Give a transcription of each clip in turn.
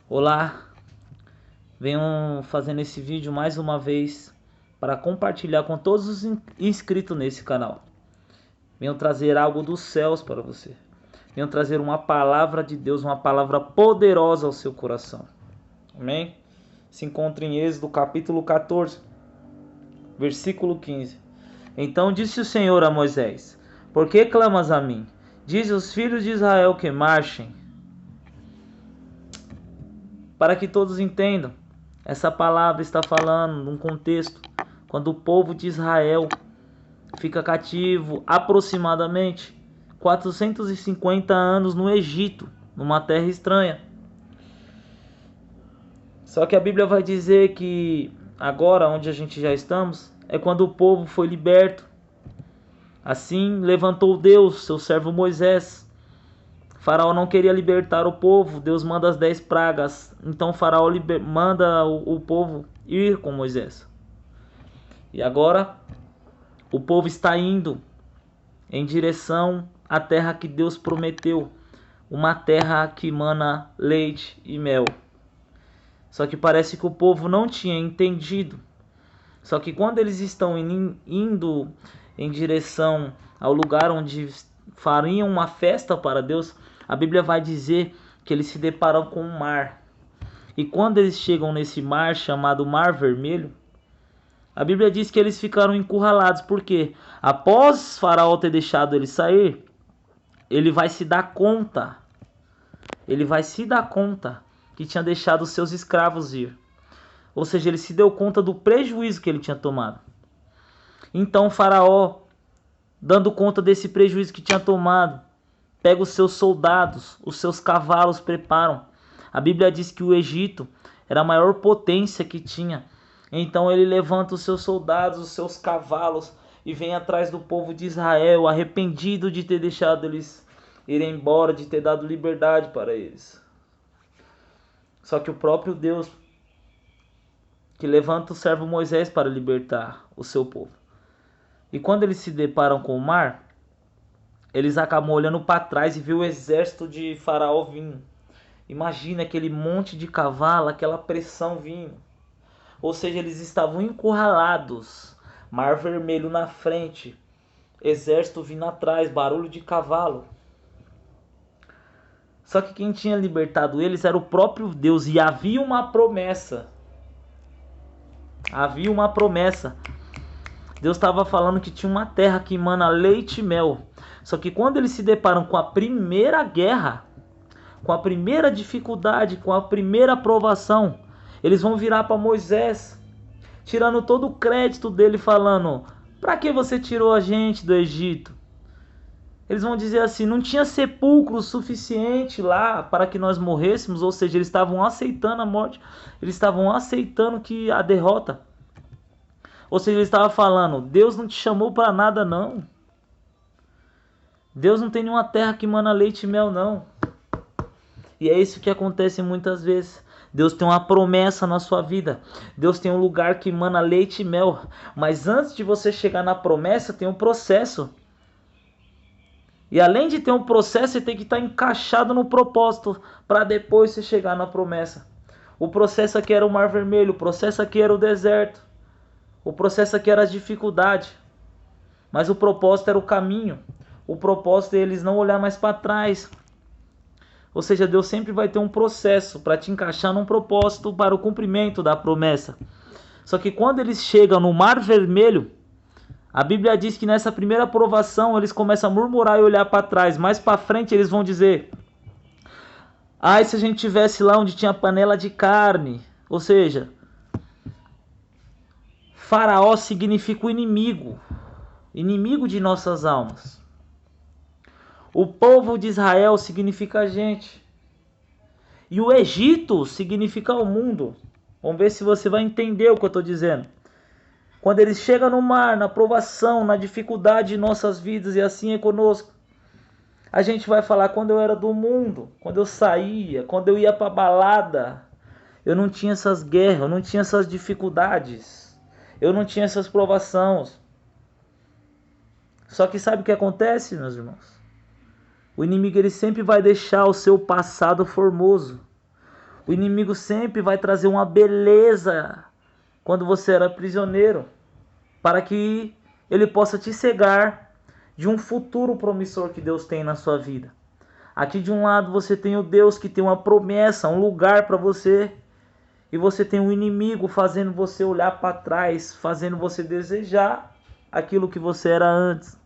Olá, venho fazendo esse vídeo mais uma vez para compartilhar com todos os inscritos nesse canal. Venho trazer algo dos céus para você. Venho trazer uma palavra de Deus, uma palavra poderosa ao seu coração. Amém? Se encontra em Êxodo capítulo 14, versículo 15. Então disse o Senhor a Moisés: Por que clamas a mim? Diz aos filhos de Israel que marchem. Para que todos entendam, essa palavra está falando num contexto quando o povo de Israel fica cativo aproximadamente 450 anos no Egito, numa terra estranha. Só que a Bíblia vai dizer que agora, onde a gente já estamos, é quando o povo foi liberto. Assim levantou Deus, seu servo Moisés. Faraó não queria libertar o povo, Deus manda as 10 pragas. Então Faraó manda o povo ir com Moisés. E agora o povo está indo em direção à terra que Deus prometeu, uma terra que mana leite e mel. Só que parece que o povo não tinha entendido. Só que quando eles estão indo em direção ao lugar onde fariam uma festa para Deus, a Bíblia vai dizer que eles se deparam com um mar. E quando eles chegam nesse mar chamado Mar Vermelho, a Bíblia diz que eles ficaram encurralados, porque após Faraó ter deixado eles sair, ele vai se dar conta que tinha deixado os seus escravos ir. Ou seja, ele se deu conta do prejuízo que ele tinha tomado. Então Faraó, dando conta desse prejuízo que tinha tomado, pega os seus soldados, os seus cavalos, preparam. A Bíblia diz que o Egito era a maior potência que tinha. Então ele levanta os seus soldados, os seus cavalos e vem atrás do povo de Israel, arrependido de ter deixado eles irem embora, de ter dado liberdade para eles. Só que o próprio Deus que levanta o servo Moisés para libertar o seu povo. E quando eles se deparam com o mar, eles acabam olhando para trás e vê o exército de Faraó vindo. Imagina aquele monte de cavalo, aquela pressão vindo. Ou seja, eles estavam encurralados. Mar Vermelho na frente, exército vindo atrás, barulho de cavalo. Só que quem tinha libertado eles era o próprio Deus. E havia uma promessa. Havia uma promessa. Deus estava falando que tinha uma terra que emana leite e mel. Só que quando eles se deparam com a primeira guerra, com a primeira dificuldade, com a primeira provação, eles vão virar para Moisés, tirando todo o crédito dele, falando: para que você tirou a gente do Egito? Eles vão dizer assim: não tinha sepulcro suficiente lá para que nós morrêssemos. Ou seja, eles estavam aceitando a morte, eles estavam aceitando que a derrota. Ou seja, ele estava falando: Deus não te chamou para nada não. Deus não tem nenhuma terra que mana leite e mel não. E é isso que acontece muitas vezes. Deus tem uma promessa na sua vida. Deus tem um lugar que mana leite e mel. Mas antes de você chegar na promessa, tem um processo. E além de ter um processo, você tem que estar encaixado no propósito para depois você chegar na promessa. O processo aqui era o Mar Vermelho. O processo aqui era o deserto. O processo aqui era as dificuldades. Mas o propósito era o caminho. O propósito é eles não olhar mais para trás. Ou seja, Deus sempre vai ter um processo para te encaixar num propósito para o cumprimento da promessa. Só que quando eles chegam no Mar Vermelho, a Bíblia diz que nessa primeira provação eles começam a murmurar e olhar para trás. Mais para frente eles vão dizer: ai, se a gente tivesse lá onde tinha panela de carne. Ou seja, Faraó significa o inimigo. Inimigo de nossas almas. O povo de Israel significa a gente. E o Egito significa o mundo. Vamos ver se você vai entender o que eu estou dizendo. Quando eles chegam no mar, na provação, na dificuldade de nossas vidas, e assim é conosco. A gente vai falar: quando eu era do mundo, quando eu saía, quando eu ia para balada, eu não tinha essas guerras, eu não tinha essas dificuldades, eu não tinha essas provações. Só que sabe o que acontece, meus irmãos? O inimigo ele sempre vai deixar o seu passado formoso. O inimigo sempre vai trazer uma beleza quando você era prisioneiro, para que ele possa te cegar de um futuro promissor que Deus tem na sua vida. Aqui de um lado você tem o Deus que tem uma promessa, um lugar para você, e você tem um inimigo fazendo você olhar para trás, fazendo você desejar aquilo que você era antes.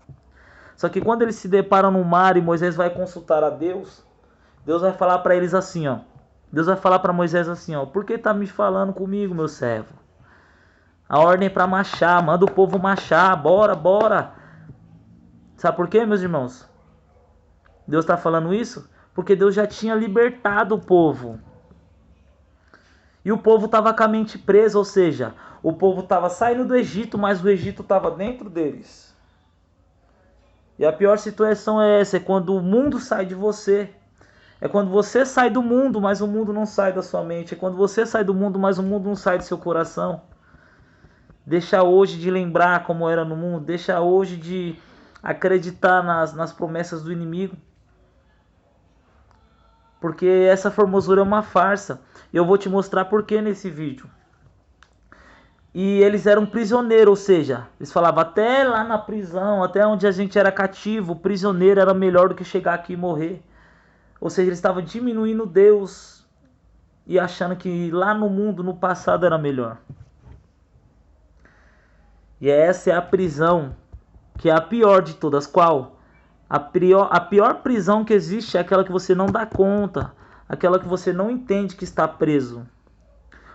Só que quando eles se deparam no mar e Moisés vai consultar a Deus, Deus vai falar para eles assim, ó. Deus vai falar para Moisés assim, ó: por que tá me falando comigo, meu servo? A ordem é para marchar, manda o povo marchar, bora, bora. Sabe por quê, meus irmãos? Deus está falando isso porque Deus já tinha libertado o povo. E o povo estava com a mente presa, ou seja, o povo estava saindo do Egito, mas o Egito estava dentro deles. E a pior situação é essa, é quando o mundo sai de você. É quando você sai do mundo, mas o mundo não sai da sua mente. É quando você sai do mundo, mas o mundo não sai do seu coração. Deixa hoje de lembrar como era no mundo. Deixa hoje de acreditar nas promessas do inimigo. Porque essa formosura é uma farsa. Eu vou te mostrar por que nesse vídeo. E eles eram prisioneiros, ou seja, eles falavam até lá na prisão, até onde a gente era cativo, o prisioneiro era melhor do que chegar aqui e morrer. Ou seja, eles estavam diminuindo Deus e achando que lá no mundo, no passado, era melhor. E essa é a prisão, que é a pior de todas. Qual? A pior prisão que existe é aquela que você não dá conta, aquela que você não entende que está preso.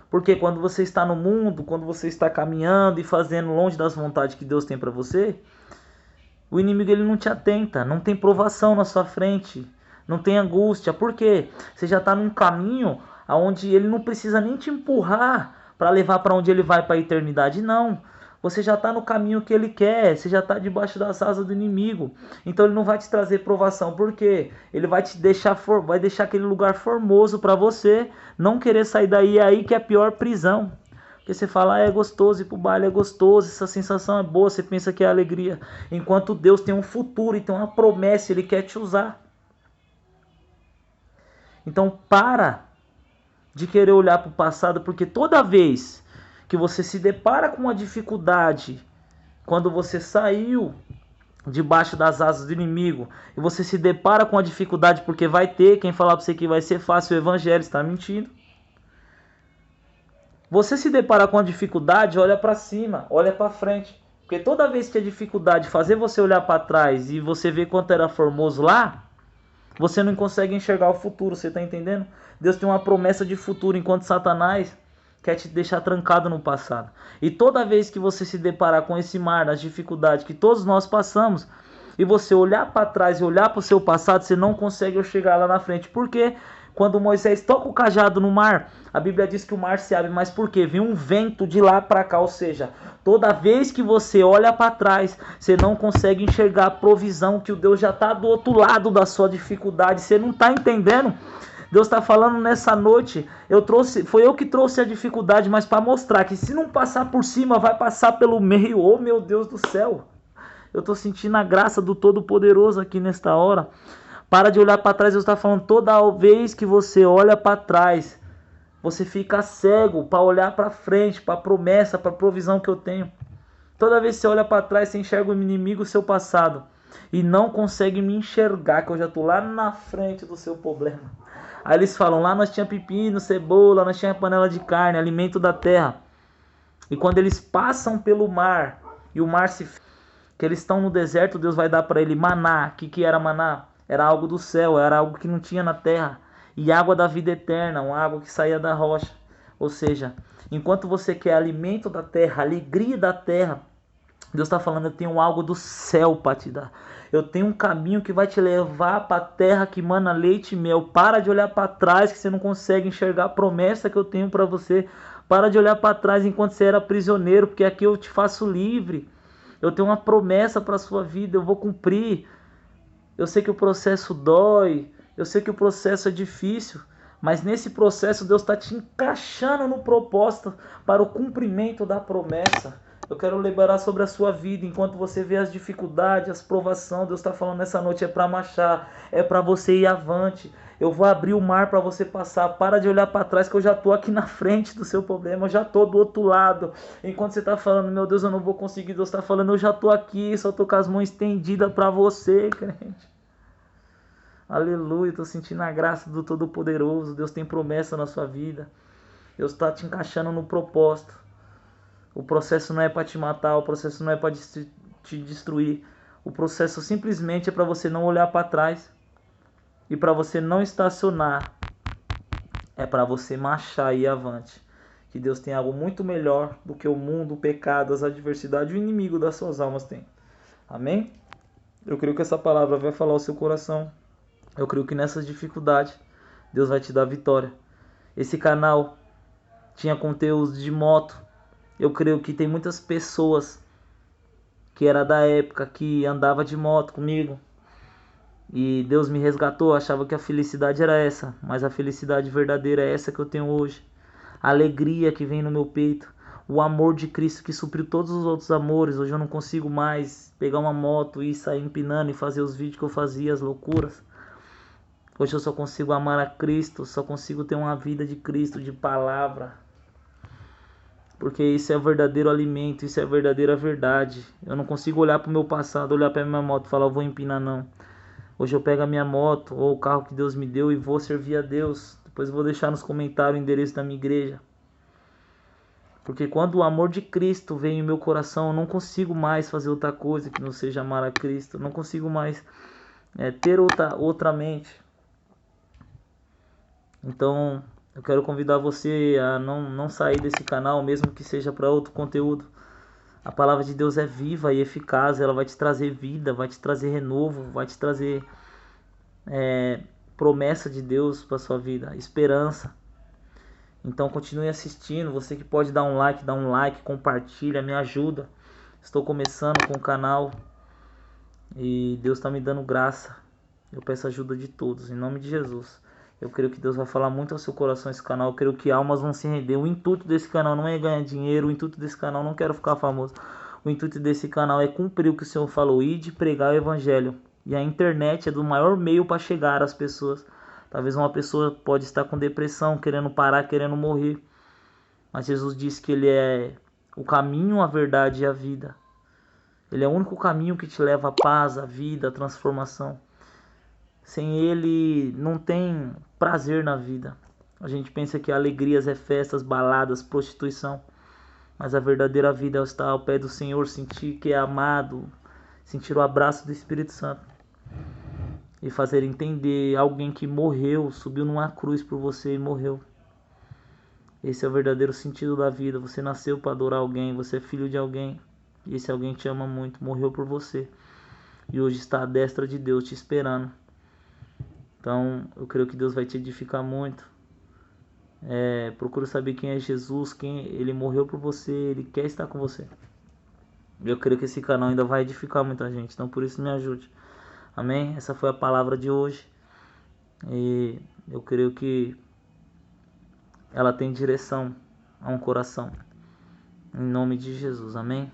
Porque quando você está no mundo, quando você está caminhando e fazendo longe das vontades que Deus tem para você, o inimigo ele não te atenta, não tem provação na sua frente, não tem angústia. Por quê? Você já está num caminho onde ele não precisa nem te empurrar para levar para onde ele vai, para a eternidade, não. Você já está no caminho que ele quer, você já está debaixo das asas do inimigo. Então ele não vai te trazer provação, por quê? Ele vai te deixar, vai deixar aquele lugar formoso para você não querer sair daí. É aí que é a pior prisão. Porque você fala, é gostoso, ir pro baile é gostoso, essa sensação é boa, você pensa que é alegria. Enquanto Deus tem um futuro e tem uma promessa, Ele quer te usar. Então para de querer olhar para o passado, porque toda vez que você se depara com uma dificuldade, quando você saiu debaixo das asas do inimigo, e você se depara com a dificuldade, porque vai ter, quem falar para você que vai ser fácil o evangelho está mentindo. Você se depara com a dificuldade, olha para cima, olha para frente. Porque toda vez que a dificuldade fazer você olhar para trás e você ver quanto era formoso lá, você não consegue enxergar o futuro, você está entendendo? Deus tem uma promessa de futuro, enquanto Satanás quer te deixar trancado no passado. E toda vez que você se deparar com esse mar, das dificuldades que todos nós passamos, e você olhar para trás e olhar para o seu passado, você não consegue chegar lá na frente. Por quê? Quando Moisés toca o cajado no mar, a Bíblia diz que o mar se abre, mas por quê? Vem um vento de lá para cá, ou seja, toda vez que você olha para trás, você não consegue enxergar a provisão que o Deus já está do outro lado da sua dificuldade, você não está entendendo? Deus está falando nessa noite, foi eu que trouxe a dificuldade, mas para mostrar que se não passar por cima, vai passar pelo meio. Oh meu Deus do céu, eu estou sentindo a graça do Todo-Poderoso aqui nesta hora. Para de olhar para trás, Deus está falando, toda vez que você olha para trás, você fica cego para olhar para frente, para a promessa, para a provisão que eu tenho. Toda vez que você olha para trás, você enxerga o inimigo, o seu passado, e não consegue me enxergar, que eu já estou lá na frente do seu problema. Aí eles falam, lá nós tinha pepino, cebola, nós tinha panela de carne, alimento da terra. E quando eles passam pelo mar, e o mar que eles estão no deserto, Deus vai dar para ele maná. O que era maná? Era algo do céu, era algo que não tinha na terra. E água da vida eterna, uma água que saía da rocha. Ou seja, enquanto você quer alimento da terra, alegria da terra, Deus está falando, eu tenho algo do céu para te dar. Eu tenho um caminho que vai te levar para a terra que mana leite e mel. Para de olhar para trás que você não consegue enxergar a promessa que eu tenho para você. Para de olhar para trás enquanto você era prisioneiro, porque aqui eu te faço livre. Eu tenho uma promessa para a sua vida, eu vou cumprir. Eu sei que o processo dói, eu sei que o processo é difícil, mas nesse processo Deus está te encaixando no propósito para o cumprimento da promessa. Eu quero liberar sobre a sua vida, enquanto você vê as dificuldades, as provações, Deus está falando nessa noite, é para marchar, é para você ir avante, Eu vou abrir o mar para você passar. Para de olhar para trás que eu já tô aqui na frente do seu problema. Eu já tô do outro lado. Enquanto você tá falando, meu Deus, eu não vou conseguir. Deus tá falando, eu já tô aqui. Só tô com as mãos estendidas para você, crente. Aleluia. Tô sentindo a graça do Todo-Poderoso. Deus tem promessa na sua vida. Deus está te encaixando no propósito. O processo não é para te matar. O processo não é para te destruir. O processo simplesmente é para você não olhar para trás. E para você não estacionar, é para você marchar e ir avante. Que Deus tem algo muito melhor do que o mundo, o pecado, as adversidades, o inimigo das suas almas tem. Amém? Eu creio que essa palavra vai falar ao seu coração. Eu creio que nessas dificuldades, Deus vai te dar vitória. Esse canal tinha conteúdo de moto. Eu creio que tem muitas pessoas que era da época que andava de moto comigo. E Deus me resgatou, achava que a felicidade era essa, mas a felicidade verdadeira é essa que eu tenho hoje. A alegria que vem no meu peito, o amor de Cristo que supriu todos os outros amores. Hoje eu não consigo mais pegar uma moto e sair empinando e fazer os vídeos que eu fazia, as loucuras. Hoje eu só consigo amar a Cristo, só consigo ter uma vida de Cristo, de palavra. Porque isso é o verdadeiro alimento, isso é a verdadeira verdade. Eu não consigo olhar para o meu passado, olhar para a minha moto e falar, eu vou empinar, não. Hoje eu pego a minha moto ou o carro que Deus me deu e vou servir a Deus. Depois eu vou deixar nos comentários o endereço da minha igreja. Porque quando o amor de Cristo vem em meu coração, eu não consigo mais fazer outra coisa que não seja amar a Cristo. Eu não consigo mais ter outra mente. Então eu quero convidar você a não sair desse canal, mesmo que seja para outro conteúdo. A palavra de Deus é viva e eficaz, ela vai te trazer vida, vai te trazer renovo, vai te trazer promessa de Deus para sua vida, esperança. Então continue assistindo, você que pode dar um like, compartilha, me ajuda. Estou começando com o canal e Deus está me dando graça. Eu peço ajuda de todos, em nome de Jesus. Eu creio que Deus vai falar muito ao seu coração esse canal. Eu creio que almas vão se render. O intuito desse canal não é ganhar dinheiro. O intuito desse canal não quero ficar famoso. O intuito desse canal é cumprir o que o Senhor falou e de pregar o evangelho. E a internet é do maior meio para chegar às pessoas. Talvez uma pessoa pode estar com depressão, querendo parar, querendo morrer. Mas Jesus disse que Ele é o caminho, a verdade e a vida. Ele é o único caminho que te leva à paz, à vida, à transformação. Sem Ele não tem prazer na vida. A gente pensa que alegrias é festas, baladas, prostituição. Mas a verdadeira vida é estar ao pé do Senhor, sentir que é amado, sentir o abraço do Espírito Santo. E fazer entender alguém que morreu, subiu numa cruz por você e morreu. Esse é o verdadeiro sentido da vida. Você nasceu para adorar alguém, você é filho de alguém. E esse alguém te ama muito, morreu por você. E hoje está à destra de Deus te esperando. Então, eu creio que Deus vai te edificar muito. Procura saber quem é Jesus, quem Ele morreu por você, Ele quer estar com você. Eu creio que esse canal ainda vai edificar muita gente, então por isso me ajude. Amém? Essa foi a palavra de hoje. E eu creio que ela tem direção a um coração. Em nome de Jesus, amém?